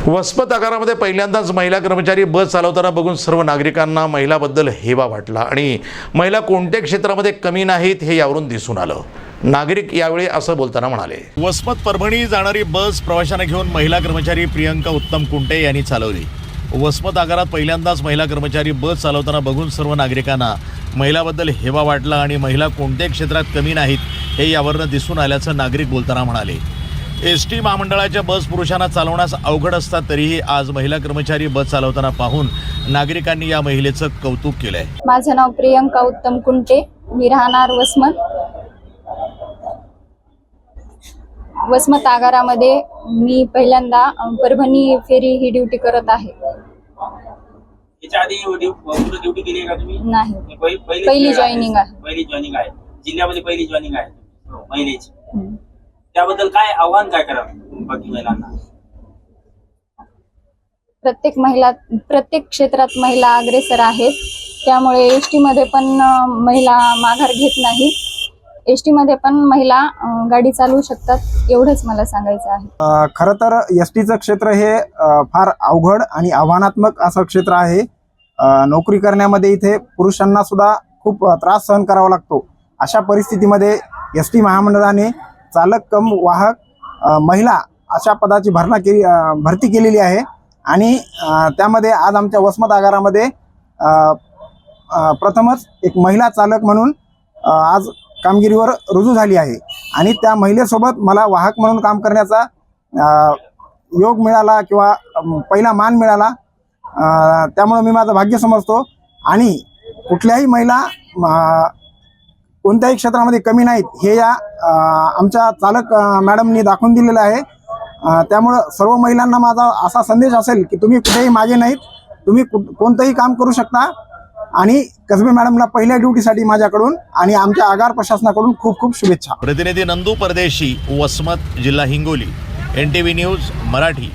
वसमत आगारामध्ये पहिल्यांदाच महिला कर्मचारी बस चालवताना बघून सर्व नागरिकांना महिलाबद्दल हेवा वाटला आणि महिला कोणत्या क्षेत्रामध्ये कमी नाहीत हे यावरून दिसून आलं। नागरिक यावेळी असं बोलताना म्हणाले, वसमत परभणी जाणारी बस प्रवाशांना घेऊन महिला कर्मचारी प्रियंका उत्तम कुंटे यांनी चालवली। वसमत आगारात पहिल्यांदाच महिला कर्मचारी बस चालवताना बघून सर्व नागरिकांना महिलाबद्दल हेवा वाटला आणि महिला कोणत्या क्षेत्रात कमी नाहीत हे यावरून दिसून आल्याचं नागरिक बोलताना म्हणाले। एसटी महामंडळाच्या बस पुरुषांना चालवण्यास अवघड असतात, तरीही आज महिला कर्मचारी बस चालवताना पाहून नागरिकांनी या महिलेचं कौतुक केलंय। माझं नाव प्रियंका उत्तम कुंटे, मी राहणार वसमत आगारामध्ये मी पहिल्यांदा परभणी फेरी ही ड्युटी करत आहे। याच्या आधी ड्युटी केली आहे का तुम्ही? नाही, पहिली जॉइनिंग आहे। पहिली जॉइनिंग आहे, जिल्ह्यामध्ये पहिली जॉइनिंग आहे महिलेची। त्याबद्दल काय आव्हान काय करा बाकी महिलांना? प्रत्येक क्षेत्रात महिला अग्रेसर आहेत, त्यामुळे एसटी मध्ये पण महिला माघार घेत नाही। एसटी मध्ये पण महिला गाडी चालवू शकतात, एवढंच मला सांगायचं आहे। खरं तर एसटीचं क्षेत्र हे फार अवघड आणि आव्हानात्मक असं क्षेत्र आहे। नोकरी करण्यामध्ये इथे पुरुषांना सुद्धा खूप त्रास सहन करावा लागतो। अशा परिस्थितीमध्ये एसटी महामंडळाने चालक कम वाहक महिला अशा पदाची भरती केलेली आहे आणि त्यामध्ये आज आमच्या वसमत आगारामध्ये प्रथमच एक महिला चालक म्हणून आज कामगिरीवर रुजू झाली आहे आणि त्या महिलेसोबत मला वाहक म्हणून काम करण्याचा योग मिळाला किंवा पहिला मान मिळाला। त्यामुळे मी माझं भाग्य समजतो आणि कुठल्याही महिला कोणत्याही क्षेत्रामध्ये कमी नाहीत हे या आमच्या चालक मॅडमनी दाखवून दिलेलं आहे। त्यामुळं सर्व महिलांना माझा असा संदेश असेल की तुम्ही कुठेही मागे नाहीत, तुम्ही कोणतंही काम करू शकता आणि कसबे मॅडमला पहिल्या ड्युटीसाठी माझ्याकडून आणि आमच्या आगार प्रशासनाकडून खूप खूप शुभेच्छा। प्रतिनिधी नंदू परदेशी, वसमत, जिल्हा हिंगोली, NTV न्यूज मराठी।